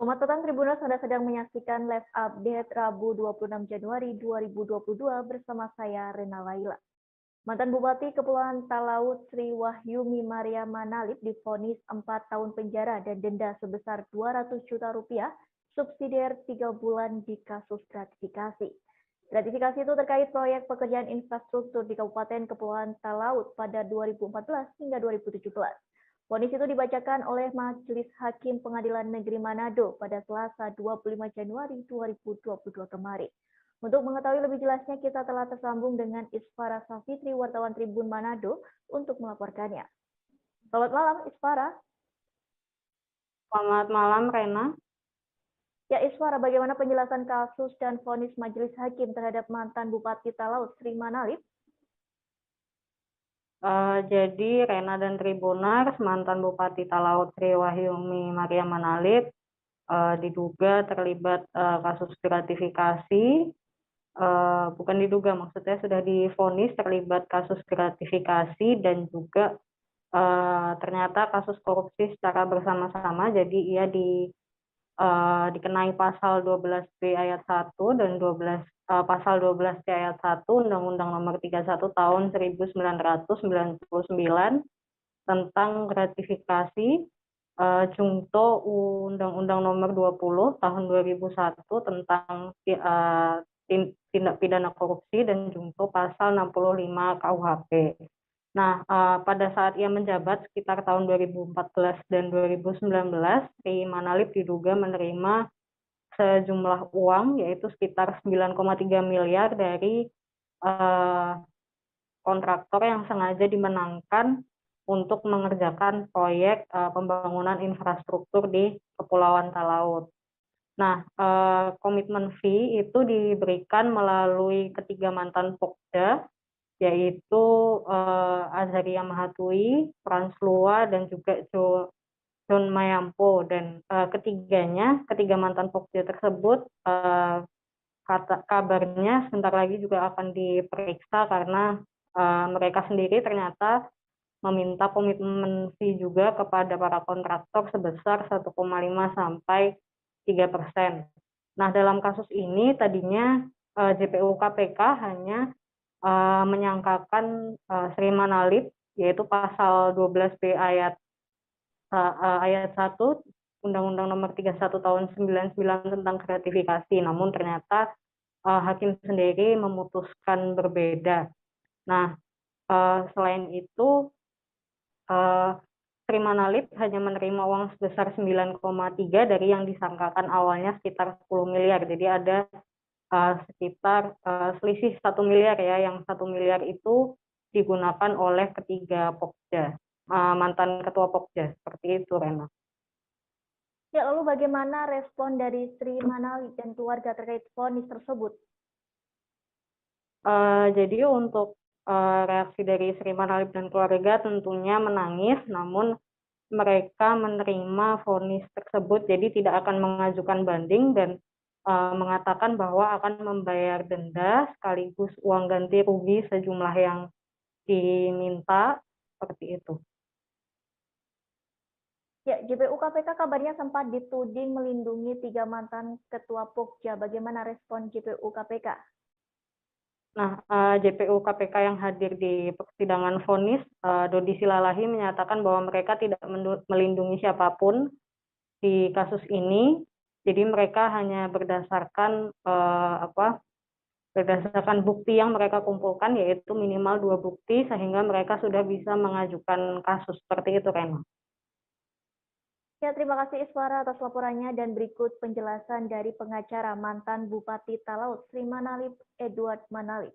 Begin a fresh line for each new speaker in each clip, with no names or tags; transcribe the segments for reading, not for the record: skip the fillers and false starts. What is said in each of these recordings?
Umat petang Tribuners Anda sedang menyaksikan live update Rabu 26 Januari 2022 bersama saya Rena Laila. Mantan Bupati Kepulauan Talaut Sri Wahyumi Maria Manalip divonis 4 tahun penjara dan denda sebesar 200 juta rupiah subsidiar 3 bulan di kasus gratifikasi. Gratifikasi itu terkait proyek pekerjaan infrastruktur di Kabupaten Kepulauan Talaut pada 2014 hingga 2017. Vonis itu dibacakan oleh Majelis Hakim Pengadilan Negeri Manado pada Selasa 25 Januari 2022 kemarin. Untuk mengetahui lebih jelasnya, kita telah tersambung dengan Isfara Safitri, wartawan Tribun Manado, untuk melaporkannya. Selamat malam, Isfara.
Selamat malam, Rena.
Ya, Isfara, bagaimana penjelasan kasus dan vonis Majelis Hakim terhadap mantan Bupati Talaut Sri Manalip?
Jadi Rena dan Tribuners, mantan Bupati Talaut Sri Wahyumi Maria Manalip diduga terlibat kasus gratifikasi. Bukan diduga, maksudnya sudah divonis terlibat kasus gratifikasi dan juga ternyata kasus korupsi secara bersama-sama. Jadi ia dikenai pasal 12B ayat 1 dan pasal 12C ayat 1 Undang-Undang Nomor 31 Tahun 1999 tentang gratifikasi, Jungto Undang-Undang Nomor 20 Tahun 2001 tentang tindak pidana korupsi, dan Jungto pasal 65 KUHP. Nah, pada saat ia menjabat sekitar tahun 2014 dan 2019, Sri Manalip diduga menerima sejumlah uang, yaitu sekitar 9,3 miliar dari kontraktor yang sengaja dimenangkan untuk mengerjakan proyek pembangunan infrastruktur di Kepulauan Talaut. Nah, komitmen fee itu diberikan melalui ketiga mantan Pokja, yaitu Azaria Mahatui, Frans Lua, dan juga John Mayampo. Dan ketiga mantan Pokja tersebut kabarnya sebentar lagi juga akan diperiksa karena mereka sendiri ternyata meminta komitmen fee juga kepada para kontraktor sebesar 1,5 sampai 3%. Nah, dalam kasus ini tadinya JPU KPK hanya menyangkakan Sri Manalip, yaitu pasal 12B ayat 1 Undang-Undang Nomor 31 Tahun 99 tentang gratifikasi. Namun ternyata hakim sendiri memutuskan berbeda. Nah, selain itu Sri Manalip hanya menerima uang sebesar 9,3 dari yang disangkakan awalnya sekitar 10 miliar. Jadi ada sekitar selisih 1 miliar ya, yang 1 miliar itu digunakan oleh ketiga Pokja, mantan ketua Pokja, seperti itu, Rena.
Ya, lalu bagaimana respon dari Sri Manalip dan keluarga terkait vonis tersebut?
Jadi untuk reaksi dari Sri Manalip dan keluarga tentunya menangis, namun mereka menerima vonis tersebut, jadi tidak akan mengajukan banding dan mengatakan bahwa akan membayar denda sekaligus uang ganti rugi sejumlah yang diminta, seperti itu.
Ya, JPU KPK kabarnya sempat dituding melindungi 3 mantan ketua Pokja. Bagaimana respon JPU KPK?
Nah, JPU KPK yang hadir di persidangan vonis, Dodi Silalahi menyatakan bahwa mereka tidak melindungi siapapun di kasus ini. Jadi mereka hanya berdasarkan berdasarkan bukti yang mereka kumpulkan, yaitu minimal 2 bukti, sehingga mereka sudah bisa mengajukan kasus, seperti itu, Rena.
Ya, terima kasih Iswara atas laporannya, dan berikut penjelasan dari pengacara mantan Bupati Talaut Sri Manalip, Edward Manalip.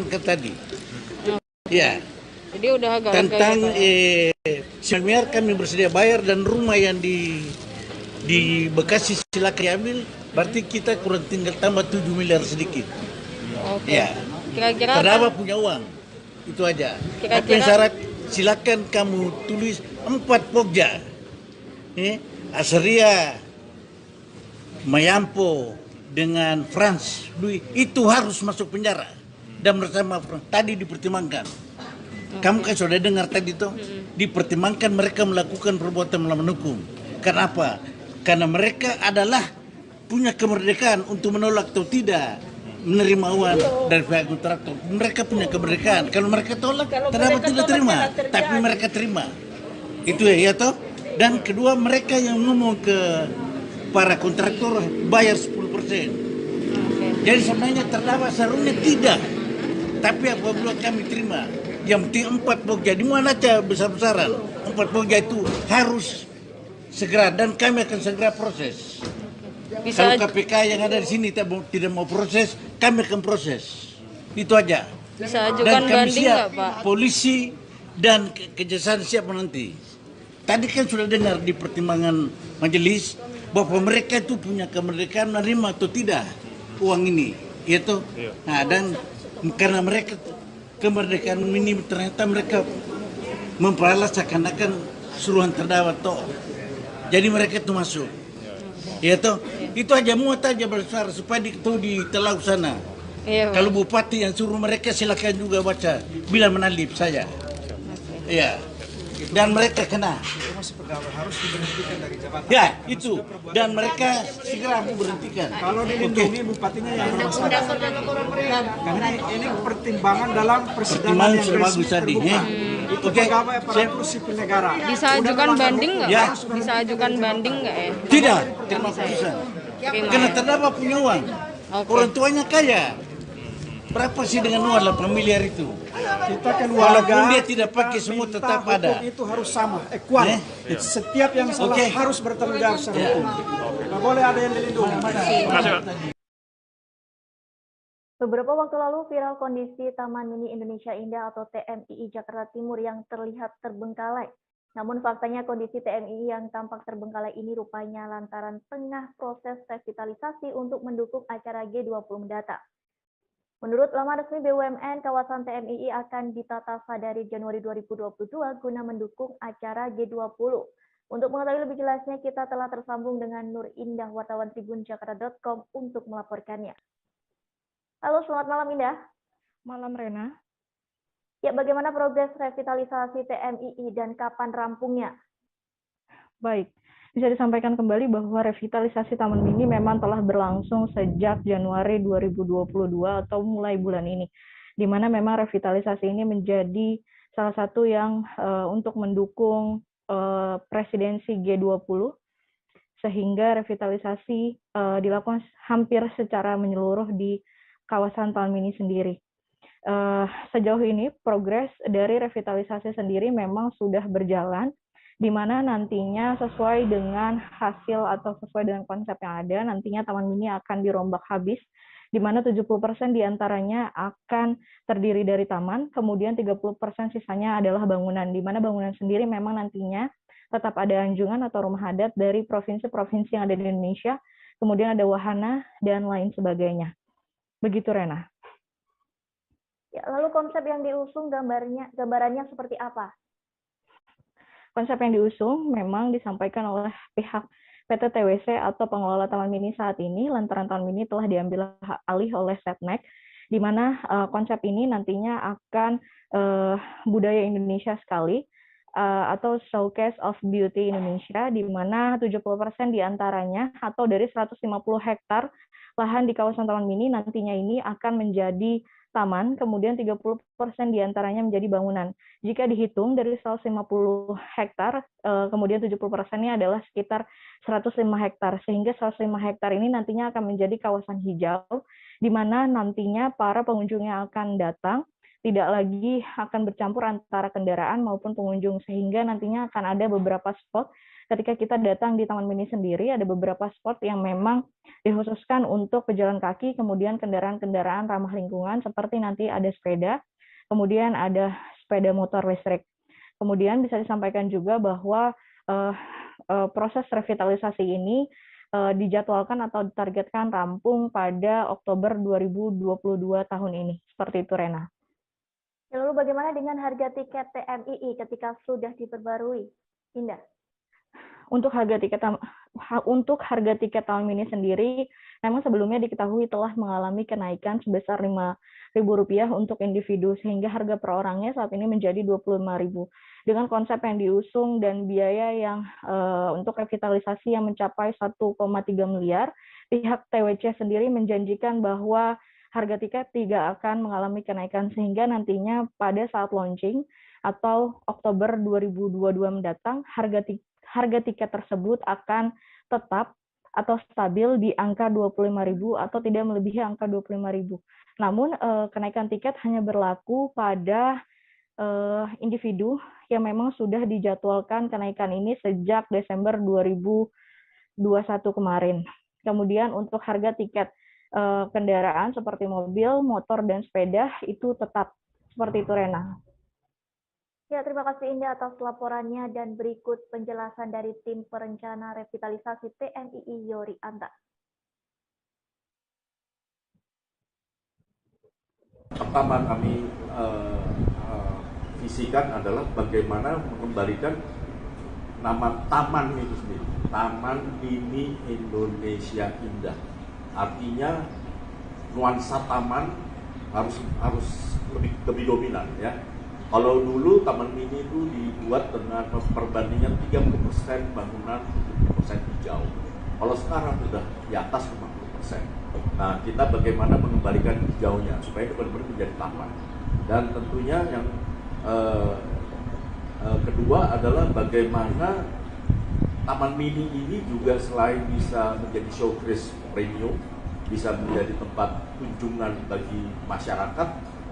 pertimbangkan tadi. Ya,
Jadi udah agak
tentang 9 miliar kami bersedia bayar, dan rumah yang di Bekasi silakan diambil, berarti kita kurang tinggal tambah 7 miliar sedikit.
Oke.
Ya,
Kira-kira
terdakwa punya uang, itu aja.
Kira-kira-
Tapi syarat silakan kamu tulis 4 pokja. Aseria, Mayampo dengan Frans Louis itu harus masuk penjara dan bersama tadi dipertimbangkan. Kamu kan sudah dengar tadi tuh, dipertimbangkan mereka melakukan perbuatan melawan hukum. Kenapa? Karena mereka adalah punya kemerdekaan untuk menolak atau tidak menerima uang dari pihak kontraktor. Mereka punya kemerdekaan. Kalau mereka tolak, terdakwa tidak terima, tapi mereka terima. Itu ya toh. Dan kedua, mereka yang ngomong ke para kontraktor bayar 10%. Jadi sebenarnya terdakwa seharusnya tidak. Tapi apabila kami terima, yang penting 4 pokja, di mana aja besar-besaran, 4 pokja itu harus segera, dan kami akan segera proses. Kalau KPK yang ada di sini tidak mau proses, kami akan proses. Itu aja.
bisa ajukan
Dan kami
banding
siap,
nggak, Pak?
polisi dan kejaksaan siap menanti. Tadi kan sudah dengar di pertimbangan majelis bahwa mereka itu punya kemerdekaan menerima atau tidak uang ini, itu. Nah, dan karena mereka kemerdekaan ini ternyata mereka memperalat seakan-akan suruhan terdakwa toh. Jadi mereka itu masuk. Ya toh, itu aja muat aja besar supaya itu ditelau sana.
Iya, Pak.
Kalau bupati yang suruh mereka silakan juga baca bila menalip saya. Iya. Dan mereka kena.
Harus diberhentikan dari jabatan.
Ya, itu. Dan mereka segera berhentikan.
Kalau dilindungi bupatinya yang bermasalah. Karena ini pertimbangan dalam persidangan
Pertimbangan
yang
sudah
resmi
bagus tadi,
terbuka. Itu
Oke.
pegawai aparatur sipil negara.
Bisa ajukan banding nggak,
Ya.
Pak? Bisa ajukan banding nggak ya?
Tidak, terima putusan. Karena terdakwa punya uang.
Oke.
Orang tuanya kaya. Berapa sih dengan uang 8 miliar itu?
Kita
Walaupun
keluarga
dia tidak pakai semua
minta
tetap
hukum
ada.
itu harus sama, equal. Setiap yang salah
Oke.
harus bertanggung jawab secara hukum. Nggak boleh ada yang dilindungi.
Beberapa waktu lalu viral kondisi Taman Mini Indonesia Indah atau TMII Jakarta Timur yang terlihat terbengkalai. Namun faktanya kondisi TMII yang tampak terbengkalai ini rupanya lantaran tengah proses revitalisasi untuk mendukung acara G20 mendatang. Menurut laman resmi BUMN, kawasan TMII akan ditata dari Januari 2022 guna mendukung acara G20. Untuk mengetahui lebih jelasnya, kita telah tersambung dengan Nur Indah, wartawan tribunjakarta.com untuk melaporkannya. Halo, selamat malam Indah.
Malam Rena.
Ya, bagaimana progres revitalisasi TMII dan kapan rampungnya?
Baik, bisa disampaikan kembali bahwa revitalisasi Taman Mini memang telah berlangsung sejak Januari 2022 atau mulai bulan ini, di mana memang revitalisasi ini menjadi salah satu yang untuk mendukung presidensi G20, sehingga revitalisasi dilakukan hampir secara menyeluruh di kawasan Taman Mini sendiri. Sejauh ini progres dari revitalisasi sendiri memang sudah berjalan, di mana nantinya sesuai dengan hasil atau sesuai dengan konsep yang ada, nantinya Taman Mini akan dirombak habis, di mana 70% diantaranya akan terdiri dari taman, kemudian 30% sisanya adalah bangunan, di mana bangunan sendiri memang nantinya tetap ada anjungan atau rumah adat dari provinsi-provinsi yang ada di Indonesia, kemudian ada wahana, dan lain sebagainya. Begitu, Rena.
Ya, lalu konsep yang diusung gambarannya seperti apa?
Konsep yang diusung memang disampaikan oleh pihak PT TWC atau pengelola Taman Mini saat ini, lantaran Taman Mini telah diambil alih oleh Setnek, di mana konsep ini nantinya akan budaya Indonesia sekali, atau Showcase of Beauty Indonesia, di mana 70% diantaranya atau dari 150 hektar lahan di kawasan Taman Mini nantinya ini akan menjadi taman, kemudian 30% diantaranya menjadi bangunan. Jika dihitung dari 150 hektar, kemudian 70%-nya adalah sekitar 105 hektar, sehingga 105 hektar ini nantinya akan menjadi kawasan hijau, di mana nantinya para pengunjung yang akan datang tidak lagi akan bercampur antara kendaraan maupun pengunjung, sehingga nantinya akan ada beberapa spot ketika kita datang di Taman Mini sendiri, ada beberapa spot yang memang dikhususkan untuk pejalan kaki, kemudian kendaraan-kendaraan ramah lingkungan, seperti nanti ada sepeda, kemudian ada sepeda motor listrik. Kemudian bisa disampaikan juga bahwa proses revitalisasi ini dijadwalkan atau ditargetkan rampung pada Oktober 2022 tahun ini. Seperti itu, Rena.
Lalu bagaimana dengan harga tiket TMII ketika sudah diperbarui? Indah.
Untuk harga tiket Taman Mini sendiri, memang sebelumnya diketahui telah mengalami kenaikan sebesar Rp5.000 untuk individu, sehingga harga per orangnya saat ini menjadi Rp25.000. Dengan konsep yang diusung dan biaya yang untuk revitalisasi yang mencapai 1,3 miliar, pihak TWC sendiri menjanjikan bahwa harga tiket tidak akan mengalami kenaikan, sehingga nantinya pada saat launching atau Oktober 2022 mendatang, harga tiket tersebut akan tetap atau stabil di angka Rp25.000 atau tidak melebihi angka Rp25.000. Namun kenaikan tiket hanya berlaku pada individu yang memang sudah dijadwalkan kenaikan ini sejak Desember 2021 kemarin. Kemudian untuk harga tiket kendaraan seperti mobil, motor, dan sepeda itu tetap seperti itu, Rena.
Ya, terima kasih Indah atas laporannya, dan berikut penjelasan dari tim perencana revitalisasi TMII Yori Anta.
Pertama kami visikan adalah bagaimana mengembalikan nama taman itu sendiri, Taman Mini Indonesia Indah. Artinya nuansa taman harus lebih dominan ya. Kalau dulu Taman Mini itu dibuat dengan perbandingan 30% bangunan, 70% hijau. Kalau sekarang sudah di atas 50%. Nah, kita bagaimana mengembalikan hijaunya supaya itu benar-benar menjadi taman. Dan tentunya yang kedua adalah bagaimana Taman Mini ini juga selain bisa menjadi showcase premium, bisa menjadi tempat kunjungan bagi masyarakat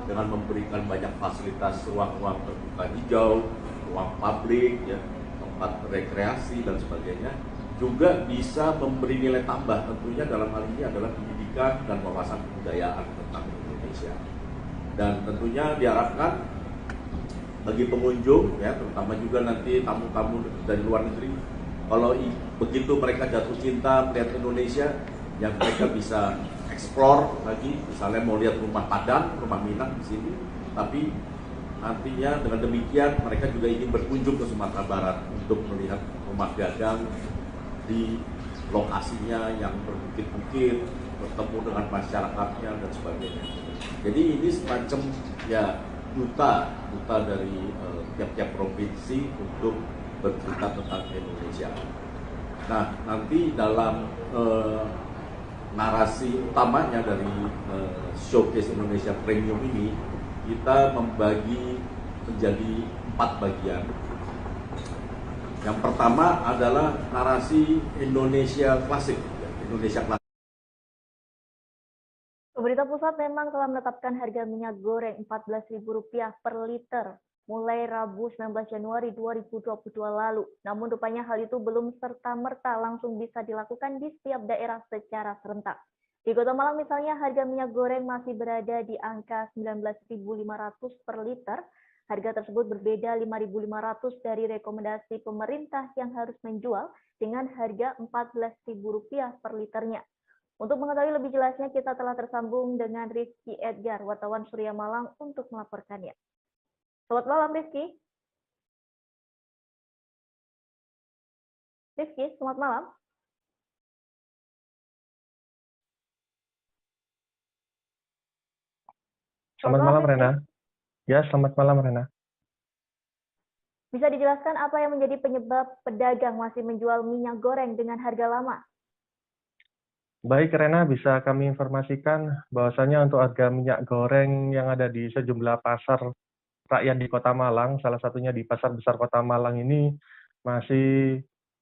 dengan memberikan banyak fasilitas ruang-ruang terbuka hijau, ruang publik, ya, tempat rekreasi dan sebagainya, juga bisa memberi nilai tambah tentunya dalam hal ini adalah pendidikan dan wawasan kebudayaan tentang Indonesia. Dan tentunya diharapkan bagi pengunjung, ya, terutama juga nanti tamu-tamu dari luar negeri, kalau begitu mereka jatuh cinta melihat Indonesia, yang mereka bisa explore lagi, misalnya mau lihat rumah Padang, rumah Minang di sini, tapi nantinya dengan demikian mereka juga ingin berkunjung ke Sumatera Barat untuk melihat rumah gadang di lokasinya yang berbukit-bukit, bertemu dengan masyarakatnya dan sebagainya. Jadi ini semacam ya duta dari tiap-tiap provinsi untuk bercerita tentang Indonesia. Nah, nanti dalam narasi utamanya dari Showcase Indonesia Premium ini, kita membagi menjadi 4 bagian. Yang pertama adalah narasi Indonesia klasik. Indonesia klasik.
Pemerintah pusat memang telah menetapkan harga minyak goreng Rp14.000 per liter mulai Rabu 19 Januari 2022 lalu. Namun rupanya hal itu belum serta-merta langsung bisa dilakukan di setiap daerah secara serentak. Di Kota Malang misalnya harga minyak goreng masih berada di angka Rp19.500 per liter. Harga tersebut berbeda Rp5.500 dari rekomendasi pemerintah yang harus menjual dengan harga Rp14.000 per liternya. Untuk mengetahui lebih jelasnya, kita telah tersambung dengan Rizky Edgar, wartawan Surya Malang, untuk melaporkannya. Selamat malam, Rizky. Rizky, selamat malam.
Selamat malam, Rena. Ya, selamat malam, Rena.
Bisa dijelaskan apa yang menjadi penyebab pedagang masih menjual minyak goreng dengan harga lama?
Baik, Rena, bisa kami informasikan bahwasanya untuk harga minyak goreng yang ada di sejumlah pasar rakyat di Kota Malang, salah satunya di Pasar Besar Kota Malang ini,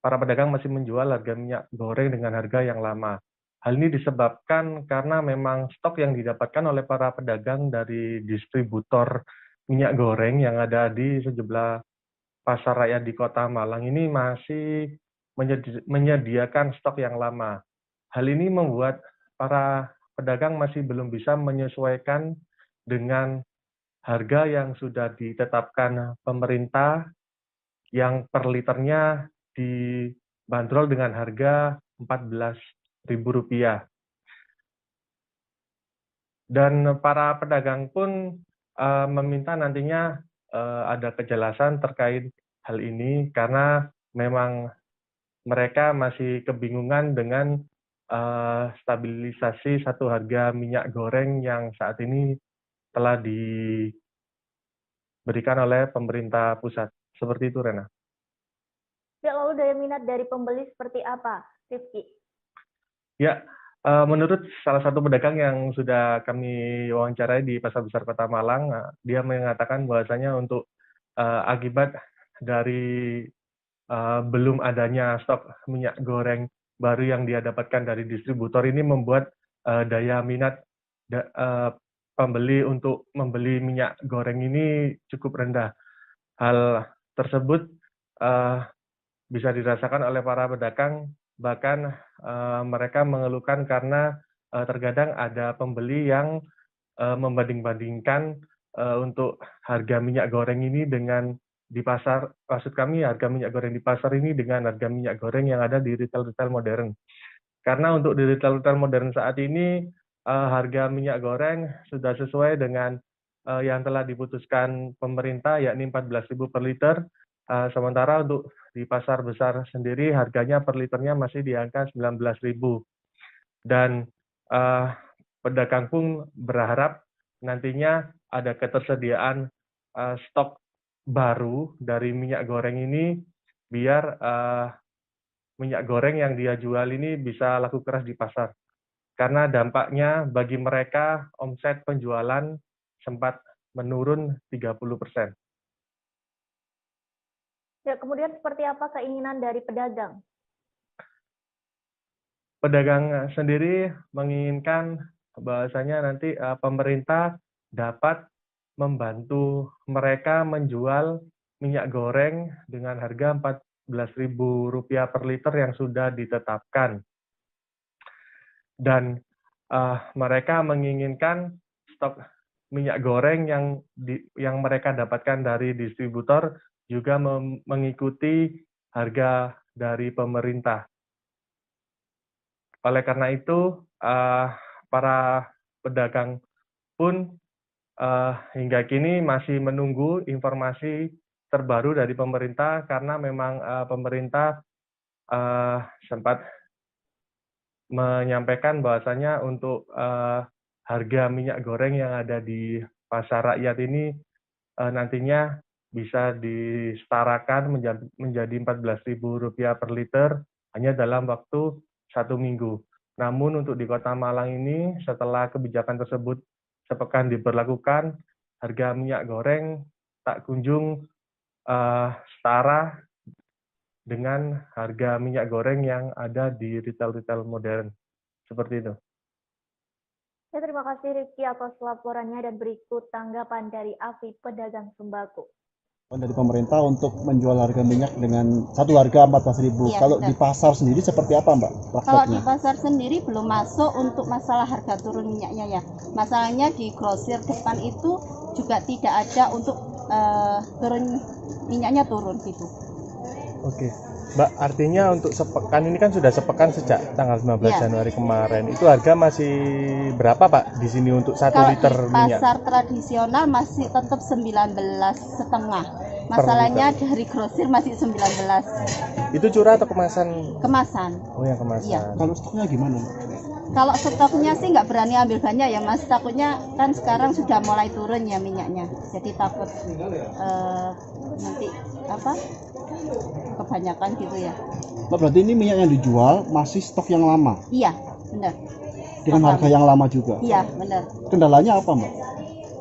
para pedagang masih menjual harga minyak goreng dengan harga yang lama. Hal ini disebabkan karena memang stok yang didapatkan oleh para pedagang dari distributor minyak goreng yang ada di sejumlah pasar rakyat di Kota Malang ini masih menyediakan stok yang lama. Hal ini membuat para pedagang masih belum bisa menyesuaikan dengan harga yang sudah ditetapkan pemerintah yang per liternya dibanderol dengan harga Rp14.000. Dan para pedagang pun meminta nantinya ada kejelasan terkait hal ini karena memang mereka masih kebingungan dengan stabilisasi satu harga minyak goreng yang saat ini telah diberikan oleh pemerintah pusat. Seperti itu, Rena.
Ya, lalu daya minat dari pembeli seperti apa, Rizky?
Ya, menurut salah satu pedagang yang sudah kami wawancarai di Pasar Besar Kota Malang, dia mengatakan bahwasanya untuk akibat dari belum adanya stok minyak goreng baru yang dia dapatkan dari distributor ini membuat daya minat pembeli untuk membeli minyak goreng ini cukup rendah. Hal tersebut bisa dirasakan oleh para pedagang, bahkan mereka mengeluhkan karena terkadang ada pembeli yang membanding-bandingkan untuk harga minyak goreng ini dengan di pasar, maksud kami harga minyak goreng di pasar ini dengan harga minyak goreng yang ada di retail-retail modern. Karena untuk di retail-retail modern saat ini harga minyak goreng sudah sesuai dengan yang telah diputuskan pemerintah, yakni 14.000 per liter. Sementara untuk di pasar besar sendiri harganya per liternya masih di angka 19.000. Dan pedagang pun berharap nantinya ada ketersediaan stok baru dari minyak goreng ini biar minyak goreng yang dia jual ini bisa laku keras di pasar. Karena dampaknya bagi mereka omset penjualan sempat menurun 30%.
Ya, kemudian seperti apa keinginan dari pedagang?
Pedagang sendiri menginginkan bahwasanya nanti pemerintah dapat membantu mereka menjual minyak goreng dengan harga Rp14.000 per liter yang sudah ditetapkan. Dan mereka menginginkan stok minyak goreng yang mereka dapatkan dari distributor juga mengikuti harga dari pemerintah. Oleh karena itu, para pedagang pun hingga kini masih menunggu informasi terbaru dari pemerintah karena memang pemerintah sempat menyampaikan bahwasanya untuk harga minyak goreng yang ada di pasar rakyat ini nantinya bisa disetarakan menjadi Rp14.000 per liter hanya dalam waktu 1 minggu. Namun untuk di Kota Malang ini setelah kebijakan tersebut sepekan diberlakukan, harga minyak goreng tak kunjung setara dengan harga minyak goreng yang ada di retail-retail modern. Seperti itu.
Ya, terima kasih Rizky atas laporannya dan berikut tanggapan dari AFI Pedagang Sembako.
Dari pemerintah untuk menjual harga minyak dengan satu harga 14.000.
Iya,
kalau
betul.
di pasar sendiri seperti apa, Mbak?
Kalau di
Prakteknya?
pasar sendiri belum masuk untuk masalah harga turun minyaknya ya. Masalahnya di grosir depan itu juga tidak ada untuk turun minyaknya turun gitu.
Oke. Mbak, artinya untuk sepekan ini kan sudah sepekan sejak tanggal 19
Ya.
Januari kemarin. Itu harga masih berapa, Pak, di sini untuk 1
Kalau
liter
di
minyak?
pasar tradisional masih tetap 19,5. Masalahnya dari grosir masih 19
Itu curah atau kemasan?
kemasan.
Oh, yang kemasan.
Iya.
Kalau stoknya gimana?
Kalau stoknya sih nggak berani ambil banyak ya Mas, takutnya kan sekarang sudah mulai turun ya minyaknya, jadi takut nanti apa kebanyakan gitu ya.
Mbak, berarti ini minyak yang dijual masih stok yang lama
Iya benar.
dengan
Stok
harga
lama.
yang lama juga.
Iya benar.
Kendalanya apa, Mbak?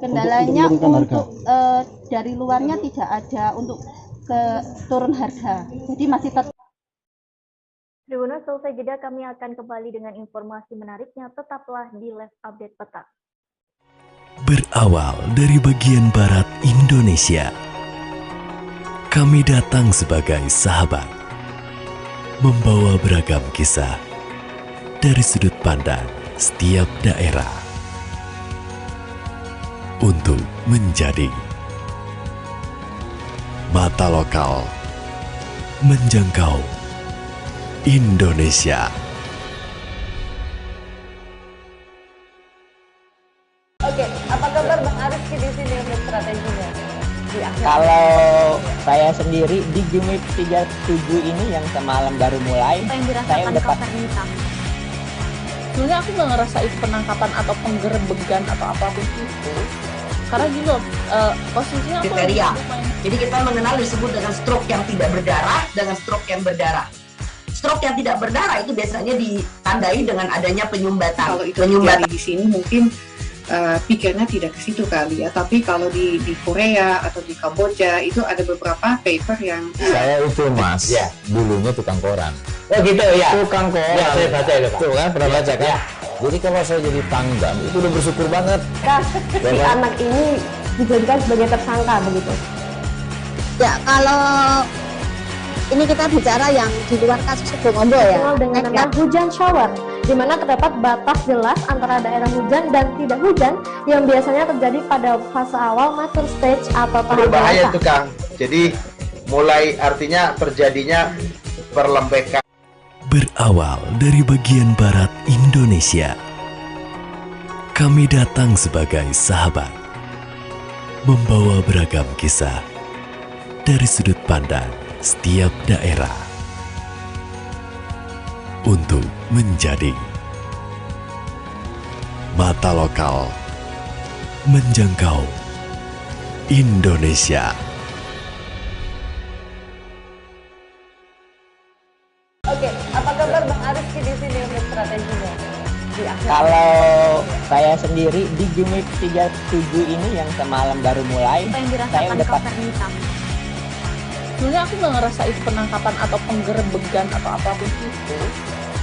Kendalanya
menurunkan harga.
untuk dari luarnya tidak ada untuk ke turun harga, jadi masih tetap.
Tribuners, selesai jeda kami akan kembali dengan informasi menariknya. Tetaplah di Live Update Petang.
Berawal dari bagian barat Indonesia, kami datang sebagai sahabat, membawa beragam kisah dari sudut pandang setiap daerah untuk menjadi mata lokal menjangkau Indonesia.
Oke, apa kabar Bang Arifki di sini untuk strateginya?
Kalau saya sendiri di Gimik 37 ini yang semalam baru mulai,
Apa yang
saya
dirasakan
udah
Kapten Hitam? Sebenarnya aku nggak ngerasa itu penangkapan atau penggerebegan atau apapun itu. Karena gini loh, posisinya aku
kriteria. Jadi kita mengenal disebut dengan stroke yang tidak berdarah dengan stroke yang berdarah. Stroke yang tidak berdarah itu biasanya ditandai dengan adanya penyumbatan.
Kalau itu terjadi di sini mungkin pikirnya tidak ke situ kali ya. Tapi kalau di Korea atau di Kamboja itu ada beberapa paper yang
saya itu mas, ya, dulunya tukang koran.
Oh gitu ya.
Tukang koran.
Ya, saya baca itu Pak.
Tuh kan pernah baca kan?
Ya.
Jadi kalau saya jadi pangdam itu udah bersyukur banget.
si anak ini dijadikan sebagai tersangka begitu.
Ya, kalau ini kita bicara yang di luar kasus Sibolombo ya.
Dengan nama hujan shower, di mana terdapat batas jelas antara daerah hujan dan tidak hujan yang biasanya terjadi pada fase awal mature stage atau tahap
berbahaya
dewasa.
itu Kang. Jadi mulai artinya terjadinya perlembekan.
Berawal dari bagian barat Indonesia, kami datang sebagai sahabat, membawa beragam kisah dari sudut pandang setiap daerah untuk menjadi mata lokal menjangkau Indonesia.
Oke, apa kabar Bang Arifki di sini untuk strateginya?
Kalau saya sendiri di Gimik 37 ini yang semalam baru mulai,
Apa yang
saya
dirasakan
udah
Kapten Hitam? Sebenarnya aku nggak ngerasa itu penangkapan atau penggerebegan atau apapun itu.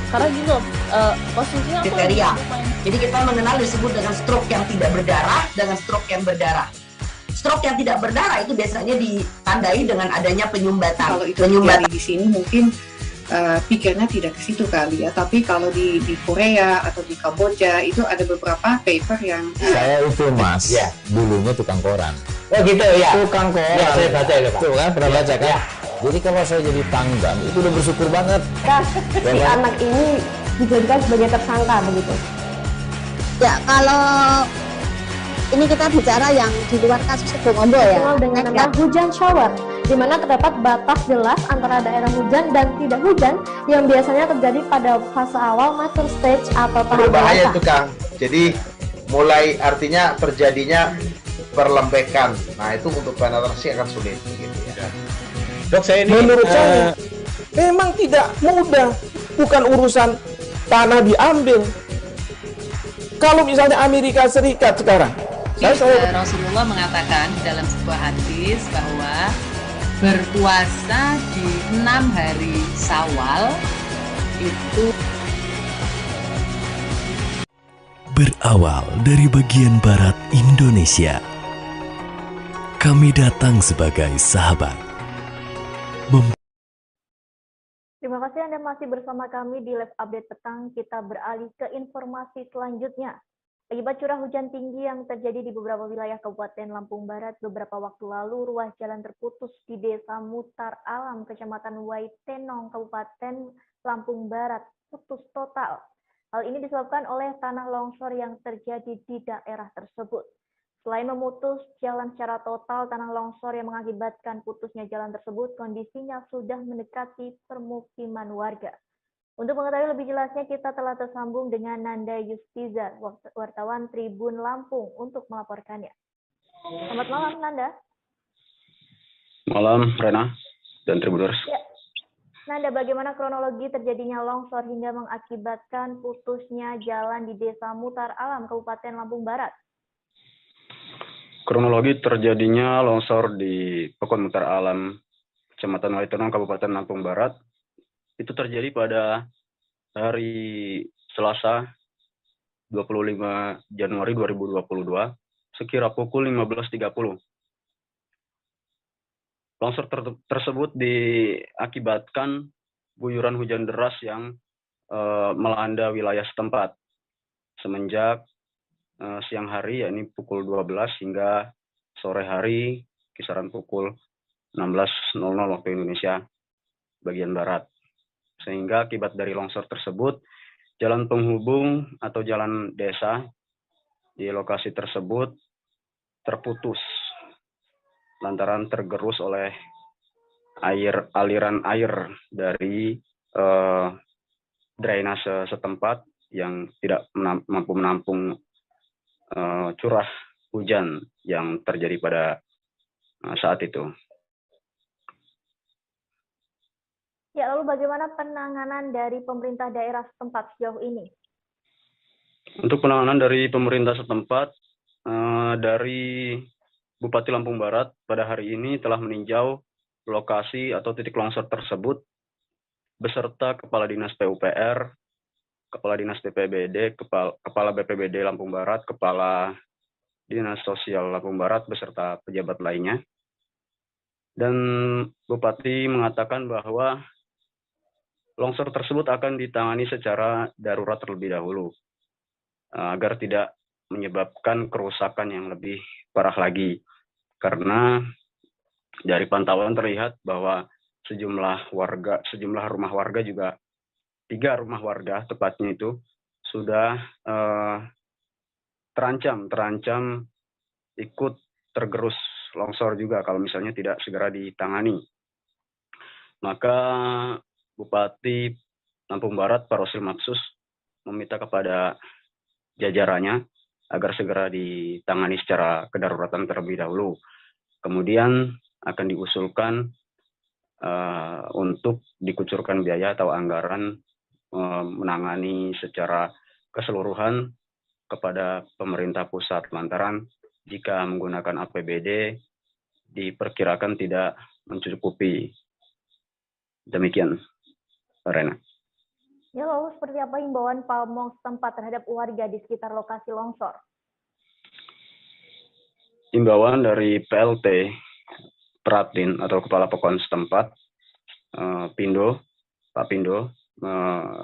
Karena gini loh, posisinya aku
Kriteria. Jadi kita mengenal disebut dengan stroke yang tidak berdarah dengan stroke yang berdarah. Stroke yang tidak berdarah itu biasanya ditandai dengan adanya penyumbatan.
kalau itu terjadi di sini mungkin pikirnya tidak ke situ kali ya. Tapi kalau di Korea atau di Kamboja itu ada beberapa paper yang
Saya itu mas, ya, dulunya tukang koran.
Oh gitu ya.
Tukang koran.
Ya, saya baca itu Pak.
Tuh kan pernah baca kan?
Ya.
Jadi kalau saya jadi pangdam itu udah bersyukur banget.
si anak ini dijadikan sebagai tersangka begitu.
Ya, kalau ini kita bicara yang di luar kasus Sibolombo ya.
Dengan nama hujan shower, di mana terdapat batas jelas antara daerah hujan dan tidak hujan yang biasanya terjadi pada fase awal mature stage atau tahap
Berbahaya
dewasa.
itu Kang. Jadi mulai artinya terjadinya perlembekan. Nah itu untuk penetrasi akan sulit. Gitu ya.
Dok, saya ini
Menurut saya memang tidak mudah, bukan urusan tanah diambil. Kalau misalnya Amerika Serikat sekarang,
Rasulullah mengatakan di dalam sebuah hadis bahwa berpuasa di 6 hari Syawal itu
Berawal dari bagian barat Indonesia, kami datang sebagai sahabat,
Terima kasih Anda masih bersama kami di Live Update Petang. Kita beralih ke informasi selanjutnya. Akibat curah hujan tinggi yang terjadi di beberapa wilayah Kabupaten Lampung Barat beberapa waktu lalu, ruas jalan terputus di Desa Mutar Alam, Kecamatan Waitenong, Kabupaten Lampung Barat, putus total. Hal ini disebabkan oleh tanah longsor yang terjadi di daerah tersebut. Selain memutus jalan secara total, tanah longsor yang mengakibatkan putusnya jalan tersebut kondisinya sudah mendekati permukiman warga. Untuk mengetahui lebih jelasnya, kita telah tersambung dengan Nanda Yustiza, wartawan Tribun Lampung, untuk melaporkannya. Selamat malam, Nanda.
Malam, Rena dan Tribuners.
Ya. Nanda, bagaimana kronologi terjadinya longsor hingga mengakibatkan putusnya jalan di Desa Mutar Alam, Kabupaten Lampung Barat?
Kronologi terjadinya longsor di Pekon Mutar Alam, Kecamatan Waitenong, Kabupaten Lampung Barat, itu terjadi pada hari Selasa 25 Januari 2022 sekira pukul 15.30. Longsor tersebut diakibatkan guyuran hujan deras yang melanda wilayah setempat semenjak siang hari, yakni pukul 12 hingga sore hari kisaran pukul 16.00 waktu Indonesia bagian barat. Sehingga akibat dari longsor tersebut, jalan penghubung atau jalan desa di lokasi tersebut terputus lantaran tergerus oleh aliran air dari drainase setempat yang tidak mampu menampung curah hujan yang terjadi pada saat itu.
Ya, lalu bagaimana penanganan dari pemerintah daerah setempat sejauh ini?
Untuk penanganan dari pemerintah setempat, dari Bupati Lampung Barat pada hari ini telah meninjau lokasi atau titik longsor tersebut beserta Kepala Dinas PUPR, Kepala Dinas BPBD, Kepala BPBD Lampung Barat, Kepala Dinas Sosial Lampung Barat beserta pejabat lainnya. Dan Bupati mengatakan bahwa longsor tersebut akan ditangani secara darurat terlebih dahulu agar tidak menyebabkan kerusakan yang lebih parah lagi. Karena dari pantauan terlihat bahwa sejumlah rumah warga juga 3 rumah warga tepatnya itu sudah terancam ikut tergerus longsor juga kalau misalnya tidak segera ditangani. Maka Bupati Lampung Barat Pak Rosil Maksus meminta kepada jajarannya agar segera ditangani secara kedaruratan terlebih dahulu. Kemudian akan diusulkan untuk dikucurkan biaya atau anggaran menangani secara keseluruhan kepada pemerintah pusat, lantaran jika menggunakan APBD diperkirakan tidak mencukupi. Demikian, Rena.
Ya, lalu seperti apa himbauan Pamong setempat terhadap warga di sekitar lokasi longsor?
Himbauan dari PLT Pratin atau Kepala Pokon setempat, Pak Pindo,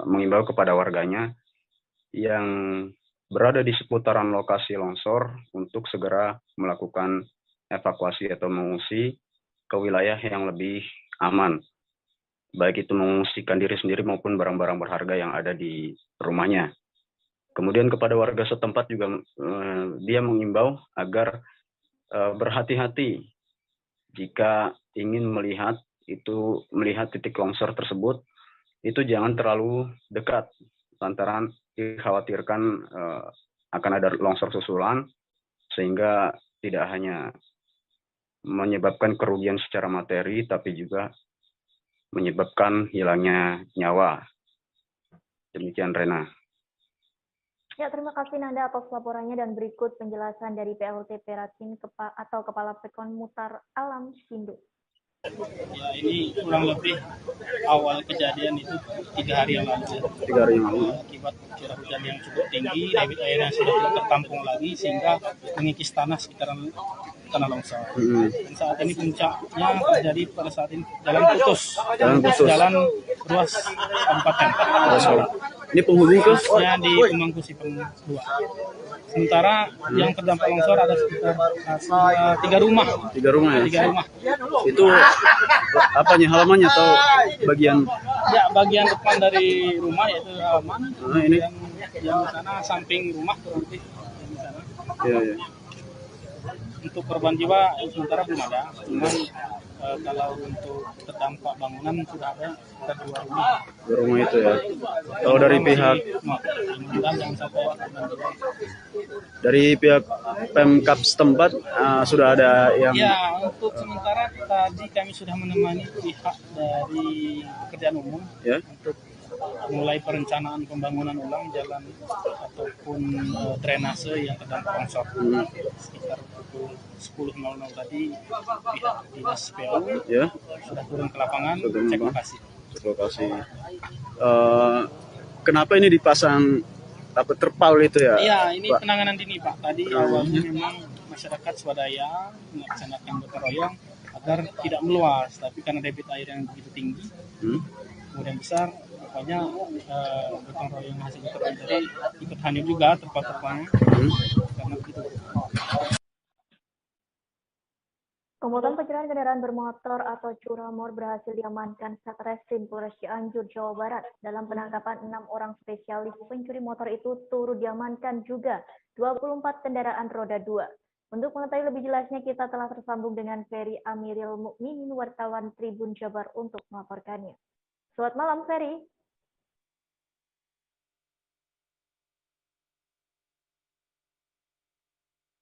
mengimbau kepada warganya yang berada di seputaran lokasi longsor untuk segera melakukan evakuasi atau mengungsi ke wilayah yang lebih aman. Baik itu mengungsikan diri sendiri maupun barang-barang berharga yang ada di rumahnya. Kemudian kepada warga setempat juga dia mengimbau agar berhati-hati jika ingin melihat titik longsor tersebut, itu jangan terlalu dekat, lantaran dikhawatirkan akan ada longsor susulan, sehingga tidak hanya menyebabkan kerugian secara materi, tapi juga menyebabkan hilangnya nyawa. Demikian, Rena.
Ya, terima kasih Nanda atas laporannya, dan berikut penjelasan dari PLT Peratin atau Kepala Pekon Mutar Alam Pindo.
Ya, ini kurang lebih awal kejadian itu 3 hari yang lalu.
3 hari yang lalu.
Akibat curah hujan yang cukup tinggi, debit airnya sudah tidak tertampung lagi sehingga mengikis tanah sekitaran tanah longsor. Dan saat ini puncaknya terjadi pada saat ini jalan putus. Jalan ruas kabupaten.
Ini penghubung ke?
Di Pemangkusi 2. Sementara yang terdampak longsor ada sekitar 3 rumah.
3 rumah ya?
3 rumah.
Itu apanya, halamannya atau bagian?
Ya, bagian depan dari rumah yaitu halaman.
Ini?
Yang di sana samping rumah kurang lebih di sana.
Iya, iya.
Untuk korban jiwa sementara belum ada. Cuman kalau untuk terdampak bangunan sudah ada sekitar 2 rumah.
2 rumah itu ya. Kalau dari pihak Pemkab setempat sudah ada yang.
Ya, untuk sementara tadi kami sudah menemani pihak dari pekerjaan umum
ya,
untuk mulai perencanaan pembangunan ulang jalan ataupun drainase yang terdampak longsor. Sekitar pukul 10.00 tadi pihak dinas PU sudah turun ke lapangan cek lokasi.
lokasi. Kenapa ini dipasang terpal itu ya?
Iya, ini
Pak?
penanganan dini Pak. Tadi awalnya memang masyarakat swadaya melaksanakan gotong royong agar tidak meluas, tapi karena debit air yang begitu tinggi, kemudian besar, makanya gotong royong hasil gotong royong tadi ikut hanyut juga terpal-terpalnya. Karena begitu.
Komplotan pencurian kendaraan bermotor atau curamor berhasil diamankan Satreskrim Polres Cianjur, Jawa Barat. Dalam penangkapan 6 orang spesialis pencuri motor itu turut diamankan juga 24 kendaraan roda 2. Untuk mengetahui lebih jelasnya kita telah tersambung dengan Ferry Amiril Mukminin, wartawan Tribun Jabar untuk melaporkannya. Selamat malam Ferry.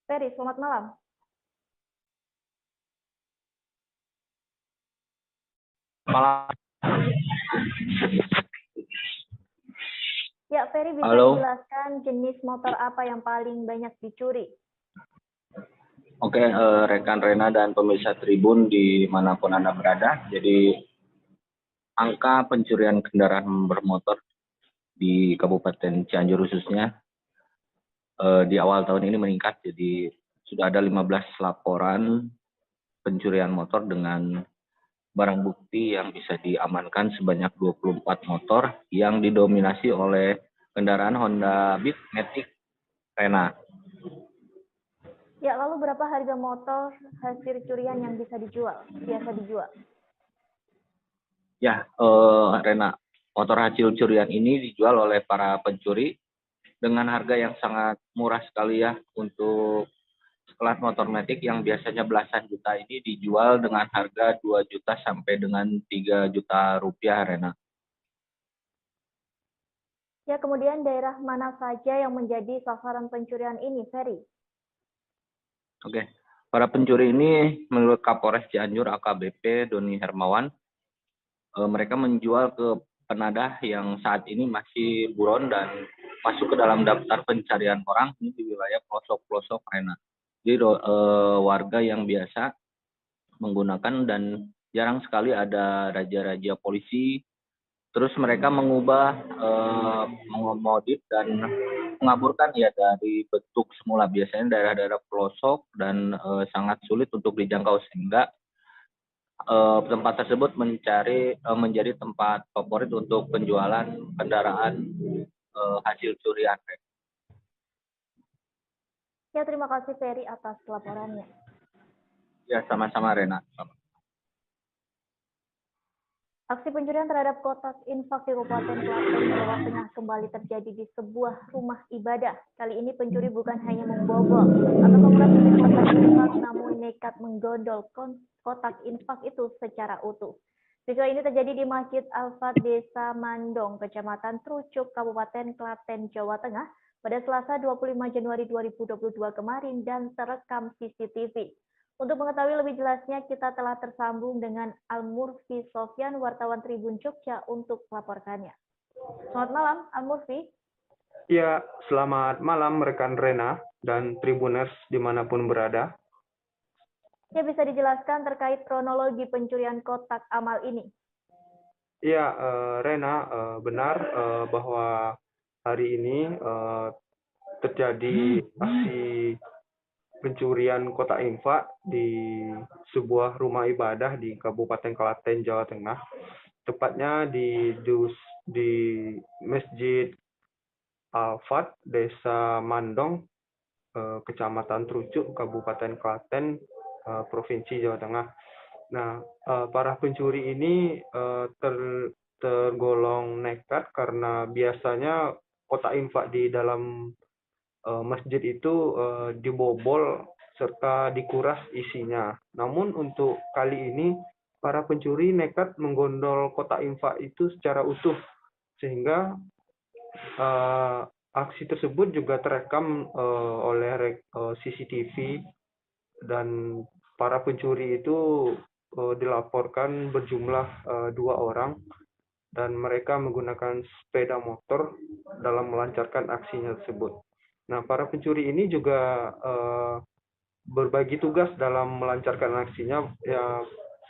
Ferry, selamat malam.
Malam.
Ya, Ferry bisa
Halo.
menjelaskan jenis motor apa yang paling banyak dicuri?
Oke, rekan Rena dan pemirsa Tribun dimanapun Anda berada. Jadi angka pencurian kendaraan bermotor di Kabupaten Cianjur khususnya di awal tahun ini meningkat. Jadi sudah ada 15 laporan pencurian motor dengan barang bukti yang bisa diamankan sebanyak 24 motor yang didominasi oleh kendaraan Honda Beat Matic Rena.
Ya, lalu berapa harga motor hasil curian yang biasa dijual?
Ya, Rena, motor hasil curian ini dijual oleh para pencuri dengan harga yang sangat murah sekali ya. Untuk sekelas motor Matic yang biasanya belasan juta ini dijual dengan harga 2 juta sampai dengan 3 juta rupiah, Rena.
Ya, kemudian daerah mana saja yang menjadi sasaran pencurian ini, Ferry?
Oke, para pencuri ini menurut Kapolres Cianjur AKBP Doni Hermawan, mereka menjual ke penadah yang saat ini masih buron dan masuk ke dalam daftar pencarian orang ini di wilayah pelosok-pelosok, Rena. Jadi warga yang biasa menggunakan dan jarang sekali ada raja-raja polisi. Terus mereka mengubah, mengemodif dan mengaburkan ya dari bentuk semula biasanya daerah-daerah pelosok dan sangat sulit untuk dijangkau sehingga tempat tersebut menjadi tempat favorit untuk penjualan kendaraan hasil curian.
Ya, terima kasih Ferry atas laporannya.
Ya, sama-sama Rena.
Aksi pencurian terhadap kotak infak di Kabupaten Klaten, Jawa Tengah kembali terjadi di sebuah rumah ibadah. Kali ini pencuri bukan hanya membobol atau menguras kotak infak, namun nekat menggondol kotak infak itu secara utuh. Peristiwa ini terjadi di Masjid Al-Fat Desa Mandong, Kecamatan Trucuk, Kabupaten Klaten, Jawa Tengah, pada Selasa 25 Januari 2022 kemarin dan terekam CCTV. Untuk mengetahui lebih jelasnya, kita telah tersambung dengan Al-Murfi Sofyan, wartawan Tribun Jogja untuk melaporkannya. Selamat malam, Al-Murfi.
Ya, selamat malam rekan Rena dan Tribuners dimanapun berada.
Ya, bisa dijelaskan terkait kronologi pencurian kotak amal ini?
Ya, Rena, benar bahwa hari ini terjadi aksi pencurian kotak infak di sebuah rumah ibadah di Kabupaten Klaten, Jawa Tengah. Tepatnya di Masjid Al-Fat Desa Mandong, Kecamatan Trucuk, Kabupaten Klaten, Provinsi Jawa Tengah. Nah, para pencuri ini tergolong nekat karena biasanya kotak infak di dalam masjid itu dibobol serta dikuras isinya. Namun untuk kali ini para pencuri nekat menggondol kotak infak itu secara utuh sehingga aksi tersebut juga terekam oleh CCTV dan para pencuri itu dilaporkan berjumlah 2 orang dan mereka menggunakan sepeda motor dalam melancarkan aksinya tersebut. Nah, para pencuri ini juga berbagi tugas dalam melancarkan aksinya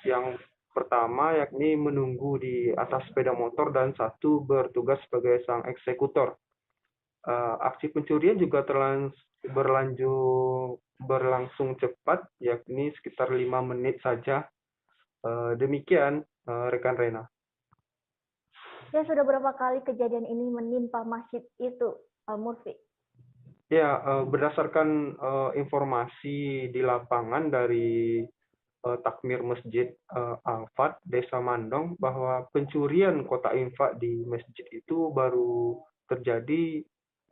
yang pertama yakni menunggu di atas sepeda motor dan satu bertugas sebagai sang eksekutor. Aksi pencurian juga berlangsung cepat, yakni sekitar 5 menit saja. Demikian, rekan Rena.
Ya, sudah berapa kali kejadian ini menimpa masjid itu, Al-Murfi?
Ya, berdasarkan informasi di lapangan dari takmir Masjid Al-Fat, Desa Mandong, bahwa pencurian kotak infak di masjid itu baru terjadi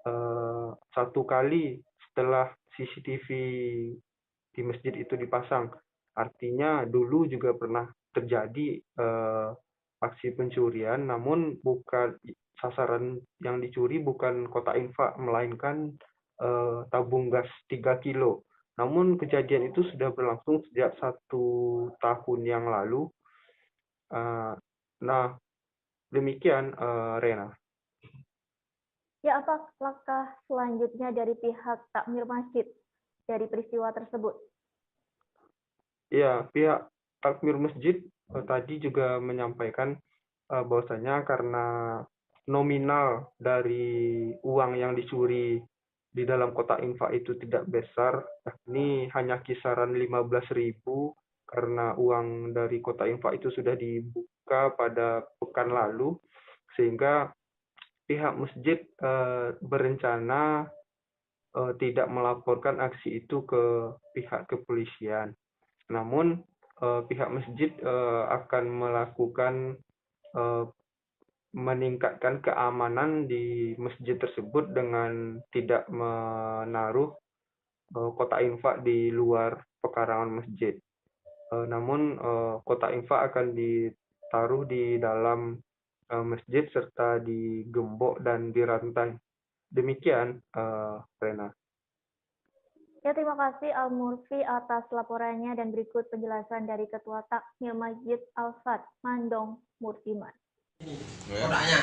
1 kali setelah CCTV di masjid itu dipasang. Artinya dulu juga pernah terjadi aksi pencurian, namun bukan sasaran yang dicuri bukan kotak infak, melainkan tabung gas 3 kilo. Namun kejadian itu sudah berlangsung sejak 1 tahun yang lalu. Nah, demikian Rena.
Ya, apa langkah selanjutnya dari pihak takmir masjid dari peristiwa tersebut?
Ya, pihak takmir masjid tadi juga menyampaikan bahwasanya karena nominal dari uang yang dicuri di dalam kotak infak itu tidak besar, yakni hanya kisaran 15.000, karena uang dari kotak infak itu sudah dibuka pada pekan lalu, sehingga pihak masjid berencana tidak melaporkan aksi itu ke pihak kepolisian. Namun pihak masjid akan melakukan meningkatkan keamanan di masjid tersebut dengan tidak menaruh kotak infak di luar pekarangan masjid. Namun kotak infak akan ditaruh di dalam masjid serta digembok dan dirantai. Demikian, Rena.
Ya, terima kasih Al-Murfi atas laporannya dan berikut penjelasan dari Ketua Takmir Masjid Al-Fat, Mandong Murtiman.
Kotaknya,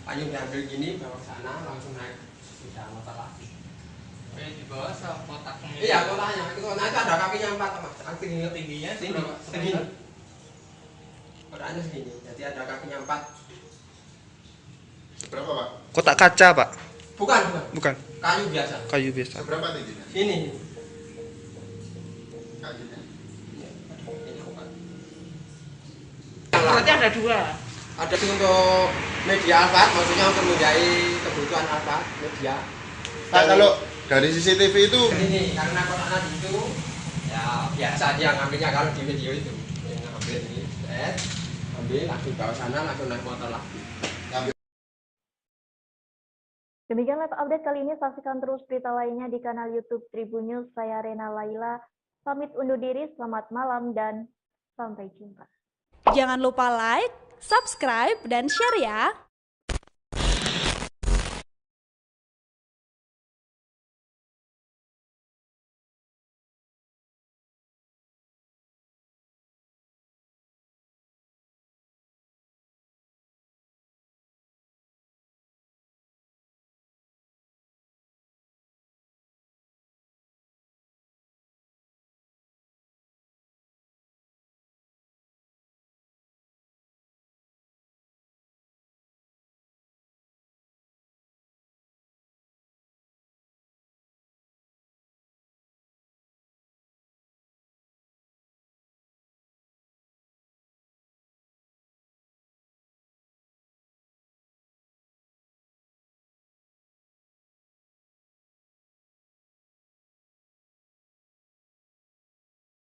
payung diambil gini, bawa sana, langsung naik sepeda motor lagi. Di bawah kotaknya? Iya, kotaknya. Kotaknya itu ada kakinya 4, Mas. Tingginya sini, segini. Kotaknya segini, jadi ada kakinya 4.
Berapa, Pak?
Kotak kaca, Pak. Bukan.
Kayu biasa.
Kayu biasa.
Seberapa tingginya?
Sini.
Kayunya.
Berarti ada 2. Ada untuk media Alfat, maksudnya untuk menjahit kebutuhan Alfat, media.
Pak, kalau dari CCTV itu
ini karena kotaknya itu ya biasa dia ngambilnya kalau di video itu. Yang ngambil ini, ambil langsung bawa sana, langsung naik motor lagi.
Demikian live update kali ini, saksikan terus berita lainnya di kanal YouTube Tribun News. Saya Rena Laila, pamit undur diri, selamat malam dan sampai jumpa.
Jangan lupa like, subscribe, dan share ya!